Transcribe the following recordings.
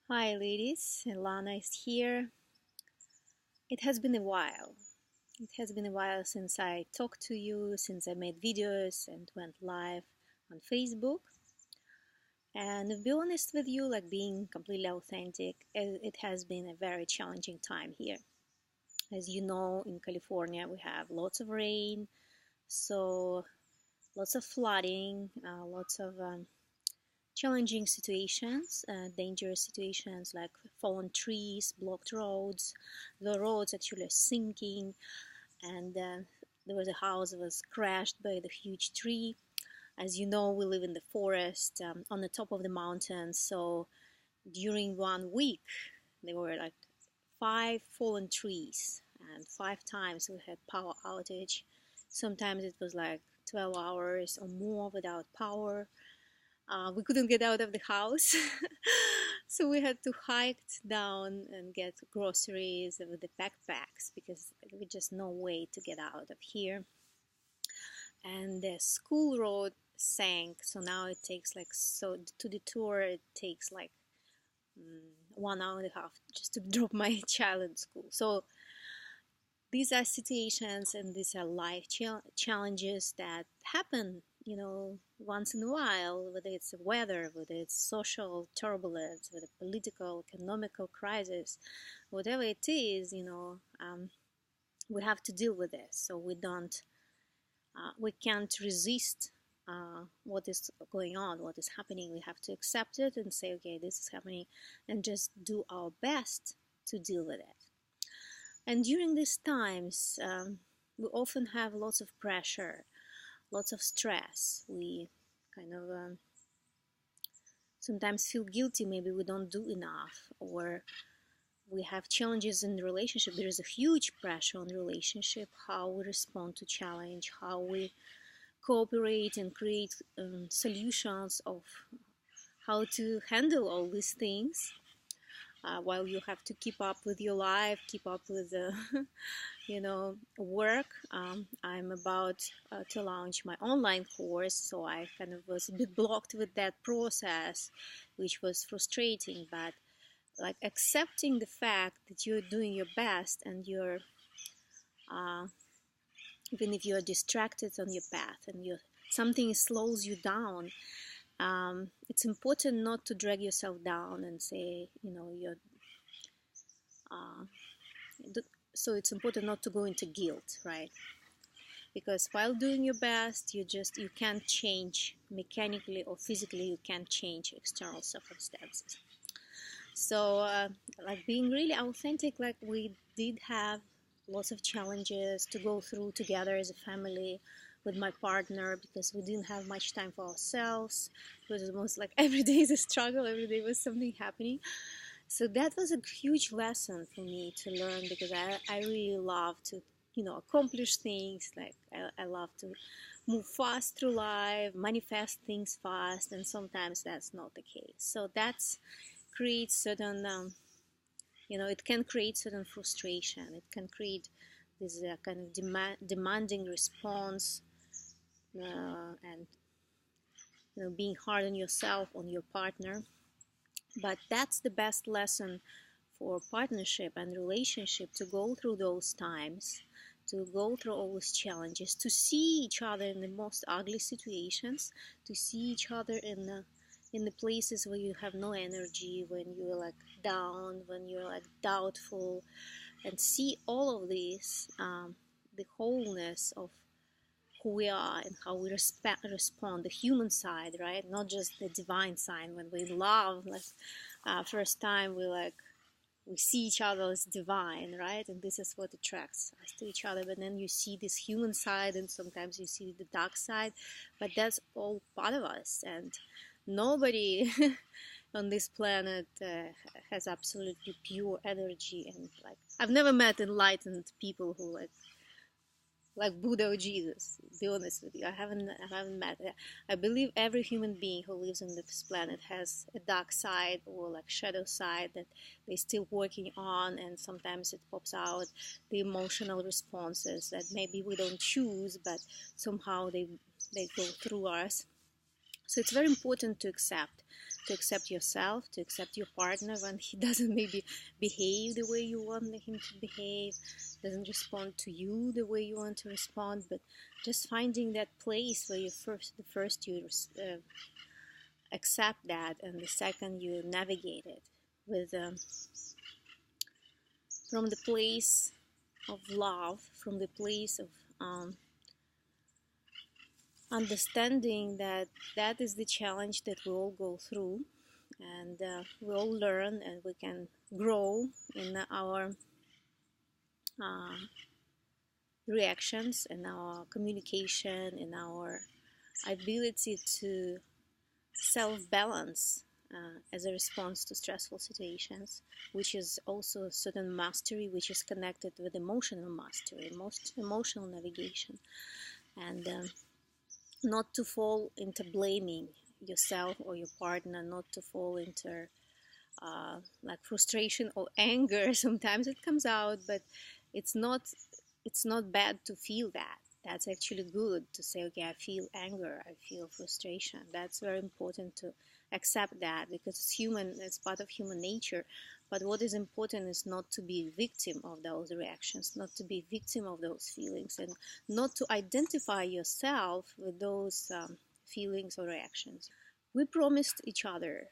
Hi ladies, Lana is here. It has been a while. It has been a while since I talked to you, since I made videos and went live on Facebook. And to be honest with you, like being completely authentic, it has been a very challenging time here. As you know, in California we have lots of rain, so lots of flooding, lots of challenging situations, dangerous situations like fallen trees, blocked roads, the roads actually are sinking, and there was a house that was crashed by the huge tree. As you know, we live in the forest on the top of the mountain, so during 1 week there were like 5 fallen trees, and 5 times we had power outage. Sometimes it was like 12 hours or more without power. We couldn't get out of the house, so we had to hike down and get groceries with the backpacks because there was just no way to get out of here. And the school road sank, so now it takes like so to detour. It takes like 1 hour and a half just to drop my child in school. So these are situations and these are life challenges that happen, once in a while, whether it's weather, whether it's social turbulence, whether political, economical crisis, whatever it is, we have to deal with this. So we can't resist what is going on, what is happening. We have to accept it and say, okay, this is happening, and just do our best to deal with it. And during these times, we often have lots of pressure, lots of stress. We kind of sometimes feel guilty, maybe we don't do enough, or we have challenges in the relationship. There is a huge pressure on the relationship, how we respond to challenge, how we cooperate and create solutions of how to handle all these things. While you have to keep up with your life, keep up with the work. I'm about to launch my online course, so I kind of was a bit blocked with that process, which was frustrating. But like accepting the fact that you're doing your best and you're even if you're distracted on your path and something slows you down, it's important not to drag yourself down and say, you're uh, so it's important not to go into guilt, right? Because while doing your best, you can't change mechanically or physically, you can't change external circumstances. So like being really authentic, like we did have lots of challenges to go through together as a family with my partner, because we didn't have much time for ourselves. It was almost like every day is a struggle, every day was something happening. So that was a huge lesson for me to learn, because I really love to accomplish things. Like I love to move fast through life, manifest things fast, and sometimes that's not the case. So that's creates certain it can create certain frustration. It can create this kind of demanding response, and being hard on yourself, on your partner. But that's the best lesson for partnership and relationship, to go through those times, to go through all those challenges, to see each other in the most ugly situations, to see each other in the places where you have no energy, when you're like down, when you're like doubtful, and see all of this, the wholeness of who we are and how we respond, the human side, right? Not just the divine side. When we love, like first time we see each other as divine, right? And this is what attracts us to each other. But then you see this human side, and sometimes you see the dark side. But that's all part of us, and nobody on this planet has absolutely pure energy. And like I've never met enlightened people who like Buddha or Jesus. To be honest with you, I haven't met. I believe every human being who lives on this planet has a dark side or like shadow side that they're still working on, and sometimes it pops out, the emotional responses that maybe we don't choose, but somehow they go through us. So it's very important to accept. to accept yourself, to accept your partner when he doesn't maybe behave the way you want him to behave, doesn't respond to you the way you want to respond, but just finding that place where the first you accept that, and the second you navigate it with from the place of love, from the place of understanding that that is the challenge that we all go through, and we all learn and we can grow in our reactions, in our communication, in our ability to self-balance as a response to stressful situations, which is also a certain mastery which is connected with emotional mastery, emotional navigation, and not to fall into blaming yourself or your partner, not to fall into like frustration or anger. Sometimes it comes out, but it's not bad to feel that. That's actually good to say, okay, I feel anger, I feel frustration. That's very important to accept that, because it's human, it's part of human nature. But what is important is not to be a victim of those reactions, not to be a victim of those feelings, and not to identify yourself with those feelings or reactions. We promised each other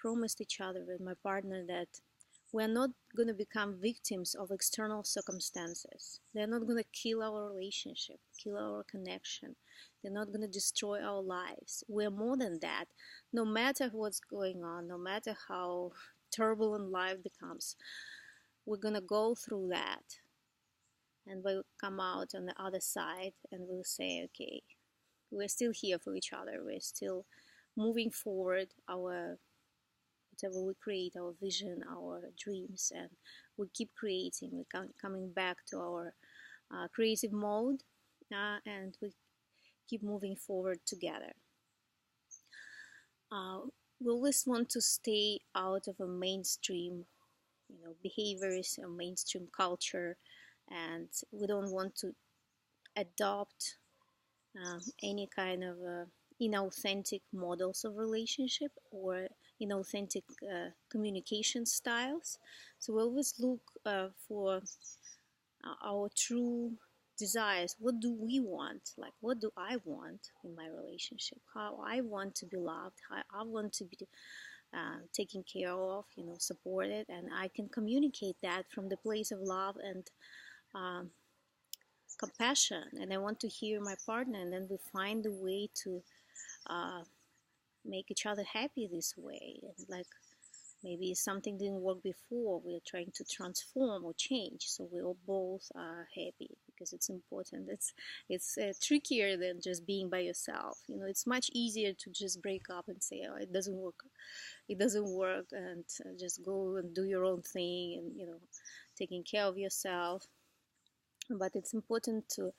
with my partner that we're not going to become victims of external circumstances. They're not going to kill our relationship, kill our connection. They're not going to destroy our lives. We're more than that. No matter what's going on, no matter how turbulent life becomes, we're going to go through that. And we'll come out on the other side and we'll say, okay, we're still here for each other. We're still moving forward our whatever we create, our vision, our dreams, and we keep creating. We're coming back to our creative mode, and we keep moving forward together. We always want to stay out of a mainstream, behaviors, a mainstream culture, and we don't want to adopt any kind of inauthentic models of relationship or inauthentic communication styles. So we always look for our true desires. What do we want? Like, what do I want in my relationship? How I want to be loved, how I want to be taken care of, supported, and I can communicate that from the place of love and compassion. And I want to hear my partner, and then we find a way to make each other happy this way. And like, maybe something didn't work before, we're trying to transform or change, so we all both are happy, because it's important. It's trickier than just being by yourself. It's much easier to just break up and say, oh, it doesn't work, and just go and do your own thing, and taking care of yourself. But it's important to,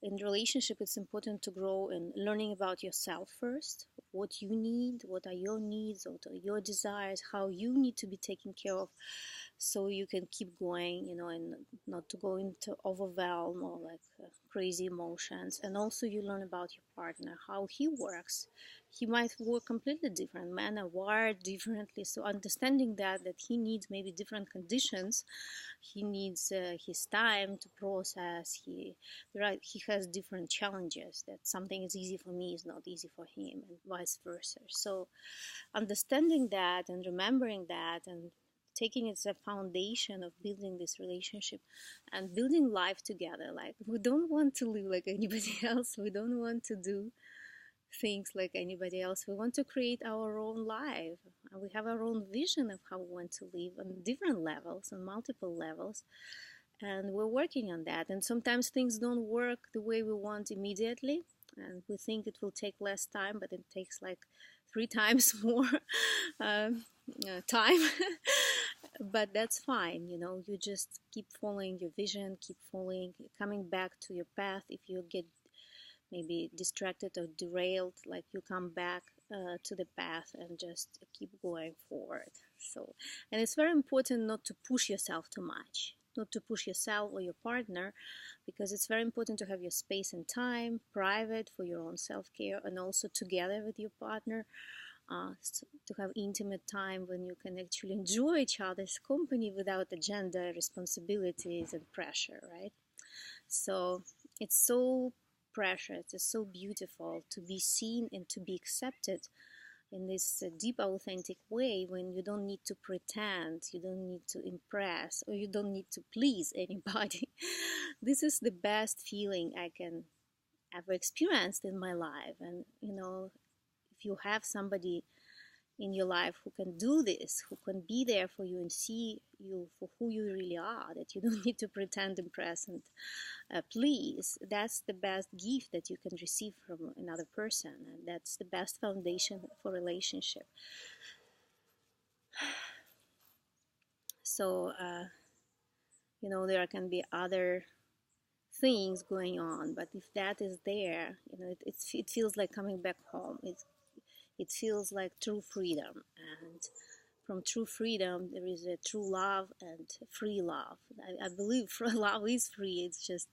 in relationship, it's important to grow in learning about yourself first, what you need, what are your needs, what are your desires, how you need to be taken care of, so you can keep going, and not to go into overwhelm or like crazy emotions. And also you learn about your partner, how he works. He might work completely different. Men are wired differently, so understanding that he needs maybe different conditions, he needs his time to process. He has different challenges. That something is easy for me is not easy for him, and vice versa. So understanding that and remembering that and taking it as a foundation of building this relationship and building life together. Like, we don't want to live like anybody else. We don't want to do things like anybody else. We want to create our own life. We have our own vision of how we want to live on different levels, on multiple levels. And we're working on that. And sometimes things don't work the way we want immediately. And we think it will take less time, but it takes like 3 times more time. But that's fine. You just keep following your vision, keep coming back to your path. If you get maybe distracted or derailed, like, you come back to the path and just keep going forward. So, and it's very important not to push yourself too much, not to push yourself or your partner, because it's very important to have your space and time private for your own self-care, and also together with your partner, to have intimate time when you can actually enjoy each other's company without agenda, responsibilities, and pressure, right? So it's so precious, it's so beautiful to be seen and to be accepted in this deep, authentic way, when you don't need to pretend, you don't need to impress, or you don't need to please anybody. This is the best feeling I can ever experienced in my life. And if you have somebody in your life who can do this, who can be there for you and see you for who you really are, that you don't need to pretend, impress, and please, that's the best gift that you can receive from another person, and that's the best foundation for relationship. So there can be other things going on, but if that is there, it feels like coming back home. It feels like true freedom, and from true freedom there is a true love and free love. I believe love is free. It's just,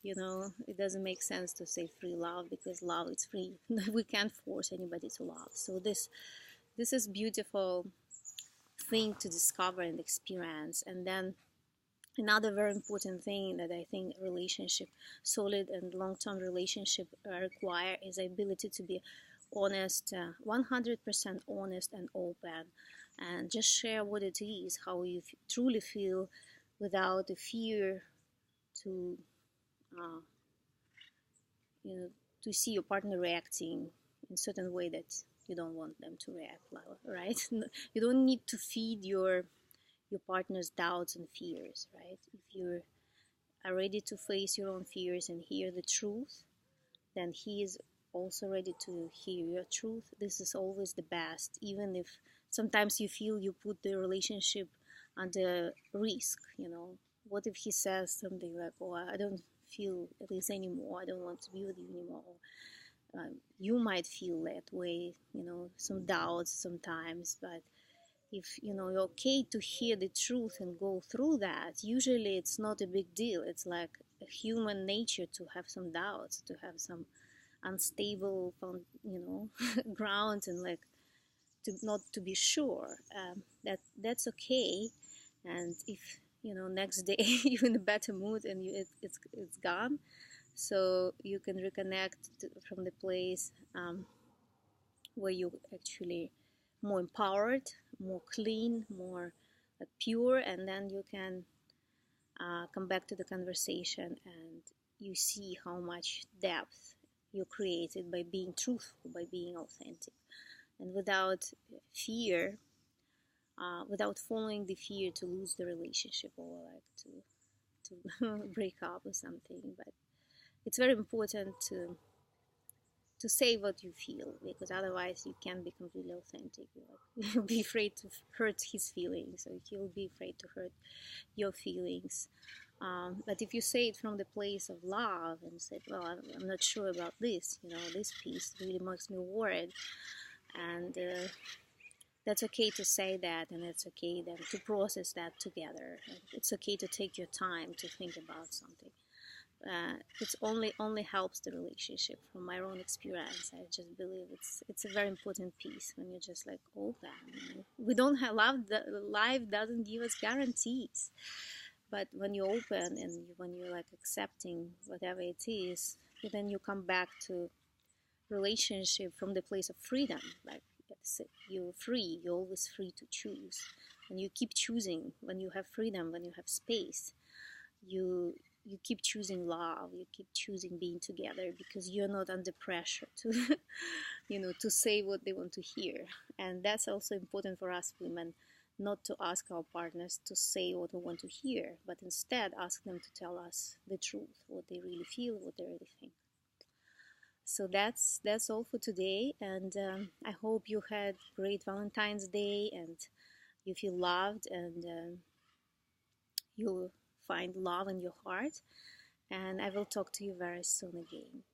it doesn't make sense to say free love, because love is free. We can't force anybody to love. So this is beautiful thing to discover and experience. And then another very important thing that I think solid and long-term relationship require, is the ability to be honest, 100% honest and open, and just share what it is, how you truly feel, without the fear to to see your partner reacting in a certain way that you don't want them to react, right? You don't need to feed your partner's doubts and fears, right? If you are ready to face your own fears and hear the truth, then he is also ready to hear your truth. This is always the best, even if sometimes you feel you put the relationship under risk. What if he says something like, "Oh, I don't feel this anymore, I don't want to be with you anymore." You might feel that way, some doubts sometimes, but if you're okay to hear the truth and go through that, usually it's not a big deal. It's like a human nature to have some doubts, to have some unstable ground, and like to not to be sure. That's okay. And if next day you're in a better mood and it's gone, so you can reconnect from the place where you actually more empowered, more clean, more pure, and then you can come back to the conversation, and you see how much depth you created by being truthful, by being authentic, and without fear, without following the fear to lose the relationship, or like to break up or something. But it's very important to say what you feel, because otherwise you can't be completely authentic. You'll be afraid to hurt his feelings, or he'll be afraid to hurt your feelings. But if you say it from the place of love and say, "Well, I'm not sure about this, this piece really makes me worried," and that's okay to say that, and it's okay then to process that together. And it's okay to take your time to think about something. It's only helps the relationship. From my own experience, I just believe it's a very important piece when you're just like open. We don't have love. Life doesn't give us guarantees, but when you're open and when you're like accepting whatever it is, then you come back to relationship from the place of freedom. Like you're free. You're always free to choose, and you keep choosing when you have freedom. When you have space, you keep choosing love, you keep choosing being together, because you're not under pressure to to say what they want to hear. And that's also important for us women, not to ask our partners to say what we want to hear, but instead ask them to tell us the truth, what they really feel, what they really think. So that's all for today, and I hope you had great Valentine's Day, and you feel loved, and you find love in your heart. And I will talk to you very soon again.